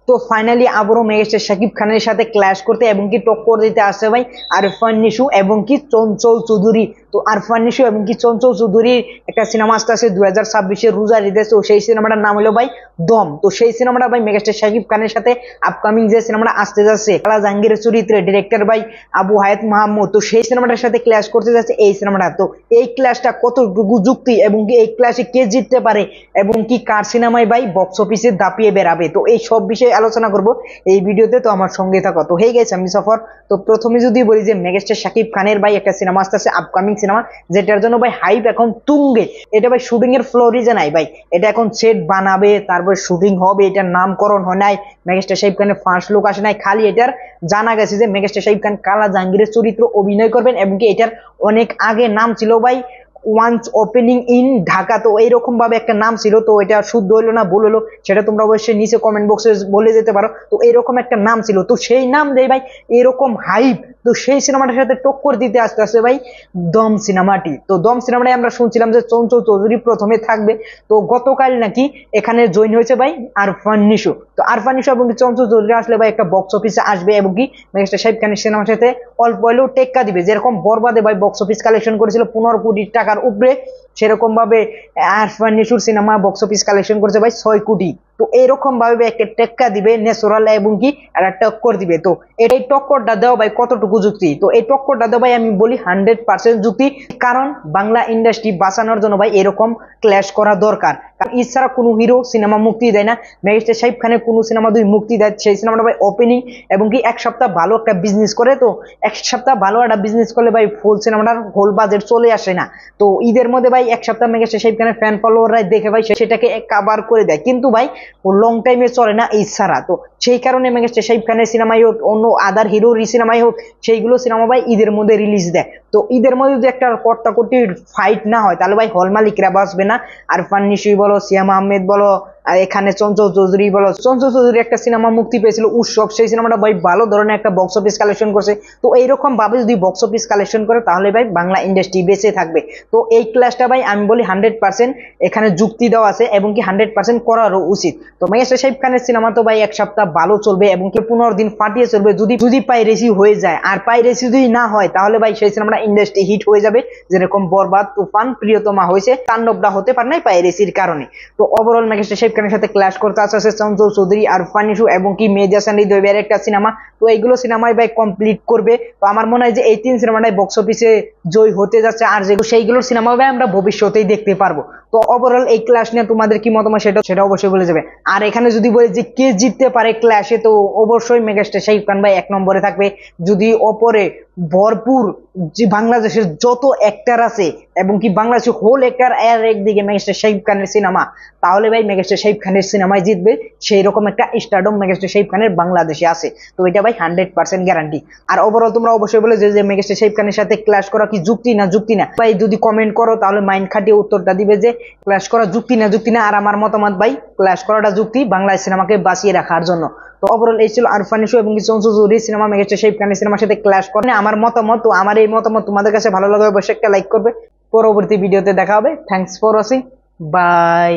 তো ফাইনালি আবারও মেগাস্টার শাকিব খানের সাথে ক্ল্যাশ করতে এবং কি টক্কর দিতে আসছে ভাই আরফান নিশু এবং কি চঞ্চল চৌধুরী। তো আরফান নিশু এবং কি চঞ্চল চৌধুরীর একটা সিনেমা আসতেছে 2026-এর রোজার ঈদে। তো সেই সিনেমাটার নাম হলো ভাই দম। তো সেই সিনেমাটা ভাই মেগাস্টার শাকিব খানের সাথে আপকামিং যে সিনেমাটা আসতে যাচ্ছে কালা জাহাঙ্গীরের চরিত্রে ডিরেক্টর ভাই আবু হায়াত মাহমুদ, তো সেই সিনেমাটার সাথে ক্ল্যাশ করতে যাচ্ছে এই সিনেমাটা। তো এই ক্ল্যাশটা কতটুকু যুক্তি এবং কি এই ক্ল্যাশে কে জিততে পারে এবং কি কার সিনেমায় ভাই বক্স অফিসে দাপিয়ে বেরাবে, তো এই সব বিষয়ে আলোচনা করব এই ভিডিওতে। তো আমার সঙ্গে থাকো। তো হয়ে গেছে আমি সফর। তো প্রথমে যদি বলি যে মেগাস্টার শাকিব খানের ভাই একটা সিনেমা আসতেছে আপকামিং সিনেমা, যেটার জন্য ভাই হাইপ এখন তুঙ্গে। এটা ভাই শুটিং এর ফ্লোরিজে নাই ভাই, এটা এখন সেট বানাবে, তারপর শুটিং হবে, এটার নামকরণ হয় নাই, মেগাস্টার শাকিব খানের ফার্স্ট লুক আসে নাই, খালি এটার জানা গেছে যে মেগাস্টার শাকিব খান কালা জাহাঙ্গীরের চরিত্র অভিনয় করবেন এবং কি এটার অনেক আগে নাম ছিল ভাই ওয়ান্স ওপেনিং ইন ঢাকা। তো এইরকম ভাবে একটা নাম ছিল, তো এটা শুদ্ধ হইলো না ভুল হলো সেটা তোমরা অবশ্যই নিচে কমেন্ট বক্সে বলে যেতে পারো। তো এরকম একটা নাম ছিল, তো সেই নাম দেয় ভাই এরকম হাইপ। তো সেই সিনেমাটার সাথে টক্কর দিতে আসতে আসতে ভাই দম সিনেমাটি। তো দম সিনেমাটাই আমরা শুনছিলাম যে চঞ্চল চৌধুরী প্রথমে থাকবে। তো গতকাল নাকি এখানে জয়েন হয়েছে ভাই আরফান নিশু। তো আরফান নিশু এবং চঞ্চল চৌধুরী আসলে ভাই একটা বক্স অফিসে আসবে এবং কি মেগাস্টার শাকিব খানের সিনেমার সাথে অল্প হলেও টেক্কা দিবে। যেরকম বরবাদে ভাই বক্স অফিস কালেকশন করেছিল 15 কোটি টাকার উপরে, সেরকম ভাবে আরফান নিশোর সিনেমা বক্স অফিস কালেকশন করেছে ভাই 6 কোটি। তো এরকম ভাবে একটা টেক্কা দিবে ন্যাচারাল এবং কি একটা টক্কর দিবে। তো এই টক্করটা দেওয়া ভাই কতটুকু যুক্তি? তো এই টক্করটা দেওয়া ভাই আমি বলি 100% যুক্তি। কারণ বাংলা ইন্ডাস্ট্রি বাঁচানোর জন্য ভাই এরকম ক্ল্যাশ করা দরকার। কারণ এছাড়া কোনো হিরো সিনেমা মুক্তি দেয় না। মেগাস্টার শাকিব খানের কোনো সিনেমা যদি মুক্তি দেয় সেই সিনেমাটা ভাই ওপেনিং এবং কি এক সপ্তাহ ভালো একটা বিজনেস করে। তো এক সপ্তাহ ভালো একটা বিজনেস করলে ভাই ফুল সিনেমাটার হোল বাজেট চলে আসে না। তো ঈদের মধ্যে ভাই এক সপ্তাহ মেগাস্টার শাকিব খানের ফ্যান ফলোয়াররা দেখে ভাই সেটাকে কাভার করে দেয়, কিন্তু ভাই লং টাইমে চলে না এই ছাড়া। তো সেই কারণে মেগাস্টার শাকিব খানের সিনেমাই হোক অন্য আদার হিরোর সিনেমাই হোক সেইগুলো সিনেমা ভাই ঈদের মধ্যে রিলিজ দেয়। তো ঈদের মধ্যে যদি একটা কর্তাকর্তি ফাইট না হয় তাহলে ভাই হল মালিকরা বাঁচবে না। আরফান নিশোই বলো, সিয়াম আহমেদ বলো, আর এখানে চঞ্চল চৌধুরী বলো। চঞ্চল চৌধুরী একটা সিনেমা মুক্তি পেয়েছিল উৎসব, সেই সিনেমাটা ভাই ভালো ধরনের একটা বক্স অফিস কালেকশন করছে। তো এইরকম ভাবে যদি বক্স অফিস কালেকশন করে তাহলে ভাই বাংলা ইন্ডাস্ট্রি বেঁচে থাকবে। তো এই ক্লাসটা ভাই আমি বলি 100% এখানে যুক্তি দেওয়া আছে এবং কি 100% করারও উচিত। তো মেগাস্টার শাকিব খানের সিনেমা তো ভাই এক সপ্তাহ ভালো চলবে এবং কি 15 দিন ফাটিয়ে চলবে যদি যদি পাইরেসি হয়ে যায়। আর পাইরেসি যদি না হয় তাহলে ভাই সেই সিনেমাটা ইন্ডাস্ট্রি হিট হয়ে যাবে, যেরকম বরবাদ, তুফান, প্রিয়তমা হয়েছে। তাণ্ডবটা হতে পারে নাই পাইরেসির কারণে। তো ওভারঅল মেগাস্টার শাকিব খানের সাথে ক্ল্যাশ করতে আসছে চঞ্চল চৌধুরী, আরফান নিশু এবং কি মেহেদী হাসান হৃদয়ের একটা সিনেমা। তো এইগুলো সিনেমায় ভাই কমপ্লিট করবে। তো আমার মনে হয় যে এই 3 সিনেমাটাই বক্স অফিসে জয় হতে যাচ্ছে, আর যেগুলো সেইগুলোর সিনেমা ভাই আমরা ভবিষ্যতেই দেখতে পারবো। তো ওভারঅল এই ক্লাস নিয়ে তোমাদের কি মতামত সেটা অবশ্যই বলে যাবে। আর এখানে যদি বলি যে কে জিততে পারে ক্লাসে, তো অবশ্যই মেগাস্টার শাকিব খান ভাই 1 নম্বরে থাকবে। যদি অপরে ভরপুর যে বাংলাদেশের যত অ্যাক্টর আছে এবং কি বাংলাদেশের হোল অ্যাক্টর এর একদিকে মেগাস্টার শাকিব খানের সিনেমা, তাহলে ভাই মেগাস্টার শাকিব খানের সিনেমায় জিতবে। সেই রকম একটা স্টারডম মেগাস্টার শাকিব খানের বাংলাদেশে আছে। তো এটা ভাই 100% গ্যারান্টি। আর ওভারঅল তোমরা অবশ্যই বলে যে মেগাস্টার শাকিব খানের সাথে ক্লাশ করা কি যুক্তি না যুক্তি না ভাই, যদি কমেন্ট করো তাহলে মাইন্ড খাটিয়ে উত্তরটা দিবে যে ক্লাশ করা যুক্তি না যুক্তি না। আর আমার মতামত ভাই ক্লাশ করাটা যুক্তি বাংলা সিনেমাকে বাঁচিয়ে রাখার জন্য। তো ওভারঅল এই ছিল আরফান নিশো এবং চঞ্চল চৌধুরী সিনেমা মেগাস্টার শাকিব খানের সিনেমার সাথে ক্লাশ করে আমার মতামত। তো আমার এই মতামত তোমাদের কাছে ভালো লাগবে অবশ্যই একটা লাইক করবে। পরবর্তী ভিডিওতে দেখা হবে। Thanks for watching, by.